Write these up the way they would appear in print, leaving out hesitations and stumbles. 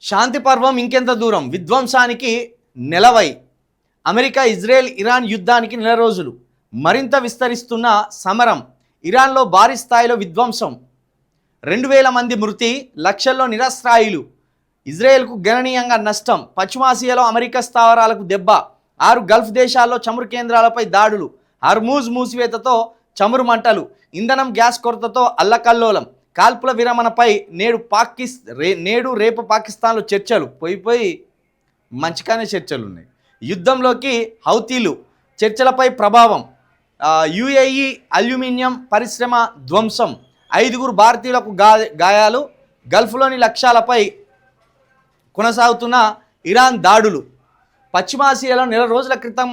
శాంతి పర్వం ఇంకెంత దూరం విధ్వంసానికి నెలవై అమెరికా ఇజ్రాయెల్ ఇరాన్ యుద్ధానికి నెల రోజులు మరింత విస్తరిస్తున్న సమరం ఇరాన్లో భారీ స్థాయిలో విధ్వంసం 2000 మంది మృతి లక్షల్లో నిరస్త్రాయులు ఇజ్రాయెల్కు గణనీయంగా నష్టం పశ్చిమాసియాలో అమెరికా స్థావరాలకు దెబ్బ 6 గల్ఫ్ దేశాల్లో చమురు కేంద్రాలపై దాడులు హర్మూజ్ మూసివేతతో చమురు మంటలు ఇంధనం గ్యాస్ కొరతతో అల్లకల్లోలం కాల్పుల విరమణపై నేడు రేపు పాకిస్తాన్లో చర్చలు పోయి మంచిగానే చర్చలు ఉన్నాయి యుద్ధంలోకి హౌతీలు చర్చలపై ప్రభావం యుఏఈ అల్యూమినియం పరిశ్రమ ధ్వంసం 5 భారతీయులకు గాయాలు గల్ఫ్లోని లక్ష్యాలపై కొనసాగుతున్న ఇరాన్ దాడులు పశ్చిమాసియాలో నెల రోజుల క్రితం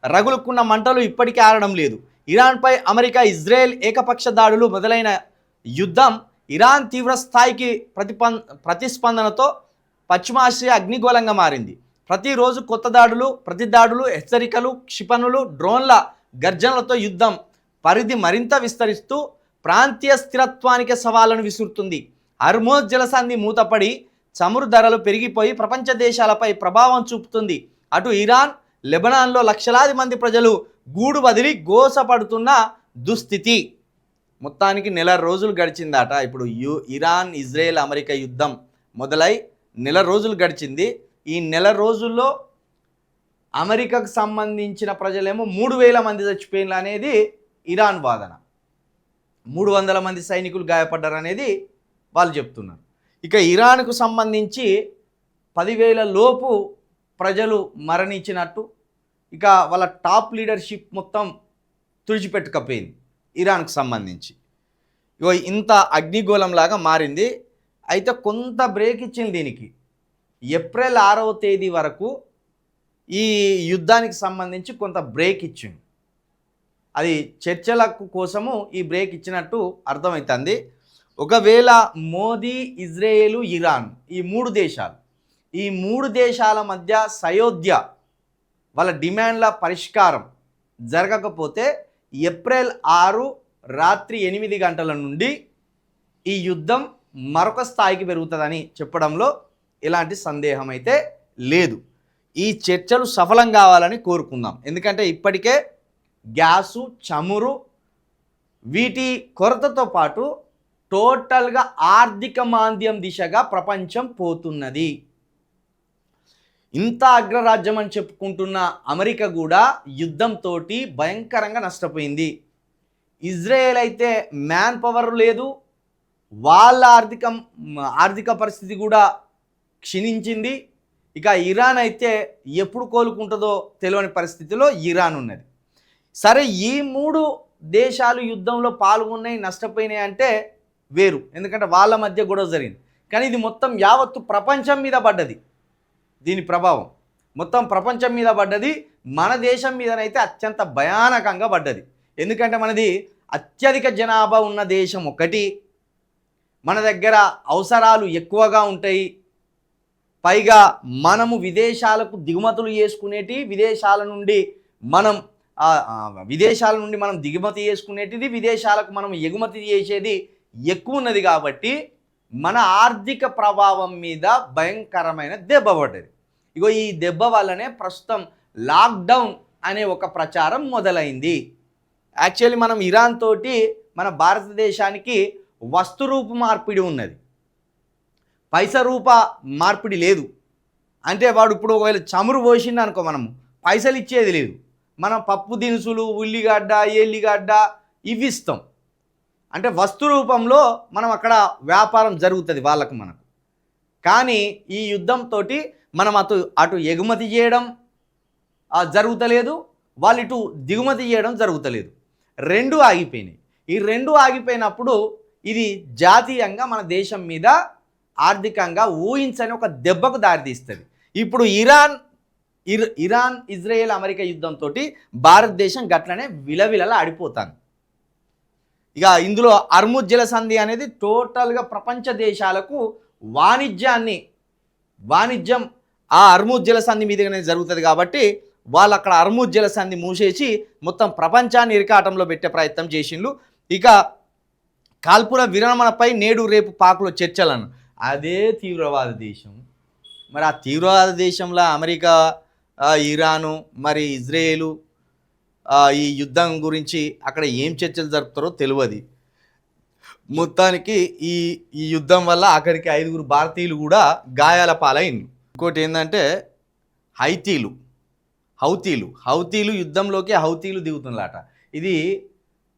రగులుకున్న మంటలు ఇప్పటికీ ఆరడం లేదు ఇరాన్పై అమెరికా ఇజ్రాయెల్ ఏకపక్ష దాడులు మొదలైన యుద్ధం ఇరాన్ తీవ్ర స్థాయికి ప్రతిస్పందనతో పశ్చిమాసియా అగ్నిగోళంగా మారింది ప్రతిరోజు కొత్త దాడులు ప్రతిదాడులు హెచ్చరికలు క్షిపణులు డ్రోన్ల గర్జనలతో యుద్ధం పరిధి మరింత విస్తరిస్తూ ప్రాంతీయ స్థిరత్వానికి సవాళ్లను విసురుతుంది హర్మోజ్ జలసంధి మూతపడి చమురు ధరలు పెరిగిపోయి ప్రపంచ దేశాలపై ప్రభావం చూపుతుంది అటు ఇరాన్ లెబనాన్లో లక్షలాది మంది ప్రజలు గూడు వదిలి గోసపడుతున్న దుస్థితి మొత్తానికి నెల రోజులు గడిచిందట ఇప్పుడు ఇరాన్ ఇజ్రాయెల్ అమెరికా యుద్ధం మొదలై నెల రోజులు గడిచింది ఈ నెల రోజుల్లో అమెరికాకు సంబంధించిన ప్రజలేమో 3000 మంది చచ్చిపోయిన అనేది ఇరాన్ వాదన 300 మంది సైనికులు గాయపడ్డారు అనేది వాళ్ళు చెప్తున్నారు ఇక ఇరాన్కు సంబంధించి 10,000 లోపు ప్రజలు మరణించినట్టు ఇక వాళ్ళ టాప్ లీడర్షిప్ మొత్తం తుడిచిపెట్టుకపోయింది ఇరాన్కు సంబంధించి ఇగో ఇంత అగ్నిగోళంలాగా మారింది అయితే కొంత బ్రేక్ ఇచ్చింది దీనికి ఏప్రిల్ 6వ తేదీ వరకు ఈ యుద్ధానికి సంబంధించి కొంత బ్రేక్ ఇచ్చింది అది చర్చల కోసము ఈ బ్రేక్ ఇచ్చినట్టు అర్థమవుతుంది ఒకవేళ మోదీ ఇజ్రాయేలు ఇరాన్ ఈ మూడు దేశాల మధ్య సయోధ్య వాళ్ళ డిమాండ్ల పరిష్కారం జరగకపోతే ఏప్రిల్ 6 రాత్రి 8 గంటల నుండి ఈ యుద్ధం మరొక స్థాయికి పెరుగుతుందని చెప్పడంలో ఎలాంటి సందేహం అయితే లేదు ఈ చర్చలు సఫలం కావాలని కోరుకుందాం ఎందుకంటే ఇప్పటికే గ్యాసు చమురు వీటి కొరతతో పాటు టోటల్గా ఆర్థిక మాంద్యం దిశగా ప్రపంచం పోతున్నది ఇంత అగ్రరాజ్యం అని చెప్పుకుంటున్న అమెరికా కూడా యుద్ధంతో భయంకరంగా నష్టపోయింది ఇజ్రాయెల్ అయితే మ్యాన్ పవర్ లేదు వాళ్ళ ఆర్థిక పరిస్థితి కూడా క్షీణించింది ఇక ఇరాన్ అయితే ఎప్పుడు కోలుకుంటుందో తెలియని పరిస్థితిలో ఇరాన్ ఉన్నది సరే ఈ 3 దేశాలు యుద్ధంలో పాల్గొన్నాయి నష్టపోయినాయి అంటే వేరు ఎందుకంటే వాళ్ళ మధ్య గొడవ జరిగింది కానీ ఇది మొత్తం యావత్తు ప్రపంచం మీద పడ్డది దీని ప్రభావం మొత్తం ప్రపంచం మీద పడ్డది మన దేశం మీదనైతే అత్యంత భయానకంగా పడ్డది ఎందుకంటే మనది అత్యధిక జనాభా ఉన్న దేశం ఒకటి మన దగ్గర అవసరాలు ఎక్కువగా ఉంటాయి పైగా మనము విదేశాలకు దిగుమతులు చేసుకునేటి విదేశాల నుండి మనం దిగుమతి చేసుకునేటిది విదేశాలకు మనం ఎగుమతి చేసేది ఎక్కువ ఉన్నది కాబట్టి మన ఆర్థిక ప్రభావం మీద భయంకరమైన దెబ్బ పడ్డది ఇగో ఈ దెబ్బ వల్లనే ప్రస్తుతం లాక్డౌన్ అనే ఒక ప్రచారం మొదలైంది యాక్చువల్లీ మనం ఇరాన్ తోటి మన భారతదేశానికి వస్తురూప మార్పిడి ఉన్నది పైసా రూప మార్పిడి లేదు అంటే వాడు ఇప్పుడు ఒకవేళ చమురు పోసిండు అనుకో మనము పైసలు ఇచ్చేది లేదు మనం పప్పు దినుసులు ఉల్లిగడ్డ ఎల్లిగడ్డ ఇవి ఇస్తాం అంటే వస్తు రూపంలో మనం అక్కడ వ్యాపారం జరుగుతుంది వాళ్ళకు మనకు కానీ ఈ యుద్ధంతో మనం అటు ఎగుమతి చేయడం జరుగుతలేదు వాళ్ళు ఇటు దిగుమతి చేయడం జరుగుతలేదు రెండు ఆగిపోయినాయి ఈ రెండు ఆగిపోయినప్పుడు ఇది జాతీయంగా మన దేశం మీద ఆర్థికంగా ఊహించని ఒక దెబ్బకు దారితీస్తుంది ఇప్పుడు ఇరాన్ ఇజ్రాయెల్ అమెరికా యుద్ధంతో భారతదేశం గట్లనే విలవిలలా ఆడిపోతాను ఇక ఇందులో హర్మూజ్ జలసంధి అనేది టోటల్గా ప్రపంచ దేశాలకు వాణిజ్యం ఆ హర్మూజ్ జలసంధి మీదగానే జరుగుతుంది కాబట్టి వాళ్ళు అక్కడ హర్మూజ్ జలసంధి మూసేసి మొత్తం ప్రపంచాన్ని ఇరకాటంలో పెట్టే ప్రయత్నం చేసిండ్రు ఇక కాల్పుల విరమణపై నేడు రేపు పాక్లో చర్చలను అదే తీవ్రవాద దేశం మరి ఆ తీవ్రవాద దేశంలో అమెరికా, ఇరాను, మరి ఇజ్రాయేలు ఈ యుద్ధం గురించి అక్కడ ఏం చర్చలు జరుపుతారో తెలియదు. మొత్తానికి ఈ ఈ యుద్ధం వల్ల ఆఖరికి 5 భారతీయులు కూడా గాయాల పాలైంది. ఇంకోటి ఏంటంటే హౌతీలు యుద్ధంలోకి హౌతీలు దిగుతున్నారట. ఇది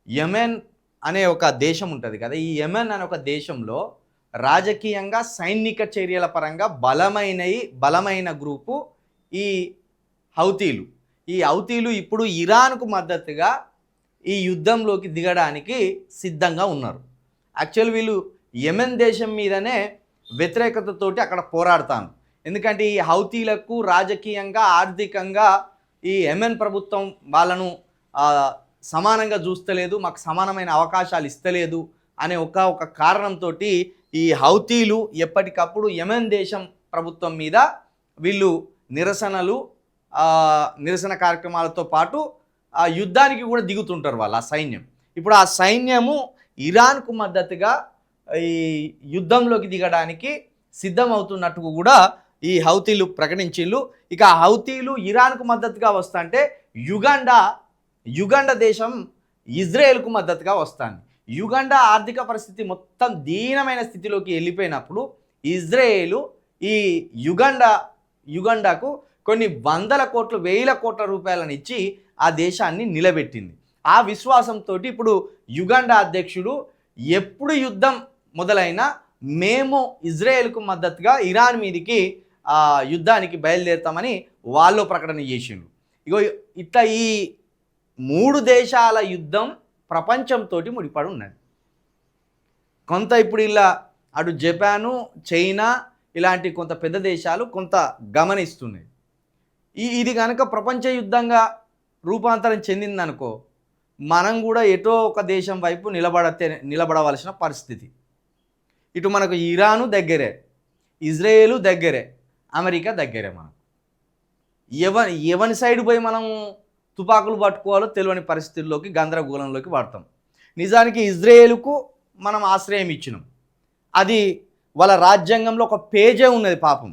యెమెన్ అనే ఒక దేశం ఉంటుంది కదా. ఈ యెమెన్ అనే ఒక దేశంలో రాజకీయంగా సైనిక చర్యల పరంగా బలమైన గ్రూపు ఈ హౌతీలు. ఈ హౌతీలు ఇప్పుడు ఇరాన్కు మద్దతుగా ఈ యుద్ధంలోకి దిగడానికి సిద్ధంగా ఉన్నారు. యాక్చువల్ వీళ్ళు యెమెన్ దేశం మీదనే వ్యతిరేకతతోటి అక్కడ పోరాడతాను. ఎందుకంటే ఈ హౌతీలకు రాజకీయంగా ఆర్థికంగా ఈ యెమెన్ ప్రభుత్వం వాళ్ళను సమానంగా చూస్తలేదు, మాకు సమానమైన అవకాశాలు ఇస్తలేదు అనే ఒక కారణంతో ఈ హౌతీలు ఎప్పటికప్పుడు యెమెన్ దేశం ప్రభుత్వం మీద వీళ్ళు నిరసన కార్యక్రమాలతో పాటు ఆ యుద్ధానికి కూడా దిగుతుంటారు వాళ్ళు, ఆ సైన్యం. ఇప్పుడు ఆ సైన్యము ఇరాన్కు మద్దతుగా ఈ యుద్ధంలోకి దిగడానికి సిద్ధమవుతున్నట్టు కూడా ఈ హౌతీలు ప్రకటించిళ్ళు. ఇక ఆ హౌతీలు ఇరాన్కు మద్దతుగా వస్తుంటే యుగండా దేశం ఇజ్రాయెల్కు మద్దతుగా వస్తుంది. యుగండా ఆర్థిక పరిస్థితి మొత్తం దీనమైన స్థితిలోకి వెళ్ళిపోయినప్పుడు ఇజ్రాయేలు ఈ యుగండాకు కొన్ని వేల కోట్ల రూపాయలను ఇచ్చి ఆ దేశాన్ని నిలబెట్టింది. ఆ విశ్వాసంతో ఇప్పుడు యుగండా అధ్యక్షుడు ఎప్పుడు యుద్ధం మొదలైనా మేము ఇజ్రాయెల్కు మద్దతుగా ఇరాన్ మీదికి యుద్ధానికి బయలుదేరుతామని వాళ్ళు ప్రకటన చేసిండు. ఇగో ఇట్లా ఈ 3 దేశాల యుద్ధం ప్రపంచంతో ముడిపడి ఉన్నది. కొంత ఇప్పుడు ఇలా అటు జపాను, చైనా ఇలాంటి కొంత పెద్ద దేశాలు కొంత గమనిస్తున్నాయి. ఇది కనుక ప్రపంచ యుద్ధంగా రూపాంతరం చెందిందనుకో, మనం కూడా ఎటో ఒక దేశం వైపు నిలబడవలసిన పరిస్థితి. ఇటు మనకు ఇరాను దగ్గరే, ఇజ్రాయేలు దగ్గరే, అమెరికా దగ్గరే. మనం ఎవరి సైడ్ పోయి మనము తుపాకులు పట్టుకోవాలో తెలియని పరిస్థితుల్లోకి, గందరగోళంలోకి పడతాం. నిజానికి ఇజ్రాయేలుకు మనం ఆశ్రయం ఇచ్చినాం. అది వాళ్ళ రాజ్యాంగంలో ఒక పేజే ఉన్నది. పాపం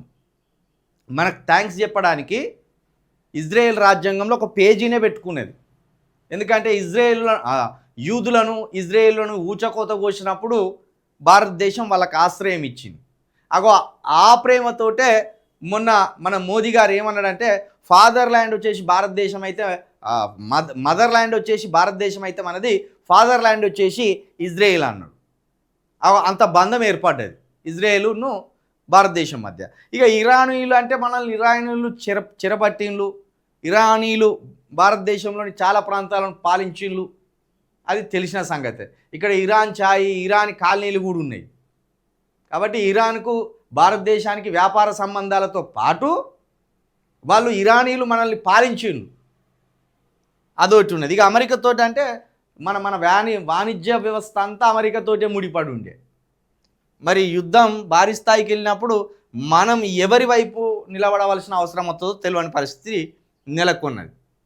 మనకు థ్యాంక్స్ చెప్పడానికి ఇజ్రాయేల్ రాజ్యాంగంలో ఒక పేజీనే పెట్టుకునేది. ఎందుకంటే ఇజ్రాయేలులను ఊచకోత కోసినప్పుడు భారతదేశం వాళ్ళకి ఆశ్రయం ఇచ్చింది. ఆ ప్రేమతోటే మొన్న మన మోదీ గారు ఏమన్నాడంటే, ఫాదర్ ల్యాండ్ వచ్చేసి భారతదేశం అయితే, మదర్ ల్యాండ్ వచ్చేసి భారతదేశం అయితే మనది, ఫాదర్ ల్యాండ్ వచ్చేసి ఇజ్రాయేల్ అన్నాడు. అంత బంధం ఏర్పడ్డది ఇజ్రాయేలును భారతదేశం మధ్య. ఇక ఇరానీయులు అంటే మనల్ని ఇరానీయులు చెరపట్టిండ్లు, ఇరానీయులు భారతదేశంలోని చాలా ప్రాంతాలను పాలించిండ్లు, అది తెలిసిన సంగతే. ఇక్కడ ఇరాన్ కాలనీలు కూడా ఉన్నాయి. కాబట్టి ఇరాన్కు భారతదేశానికి వ్యాపార సంబంధాలతో పాటు వాళ్ళు ఇరానీయులు మనల్ని పాలించిండ్రు, అదొకటి ఉన్నది. ఇక అమెరికాతోటి అంటే మన వాణిజ్య వ్యవస్థ అంతా అమెరికాతోటే ముడిపడి ఉండే. మరి యుద్ధం భారీ స్థాయికి వెళ్ళినప్పుడు మనం ఎవరి వైపు నిలబడవలసిన అవసరం వస్తుందో తెలియని పరిస్థితి నెలకొన్నది.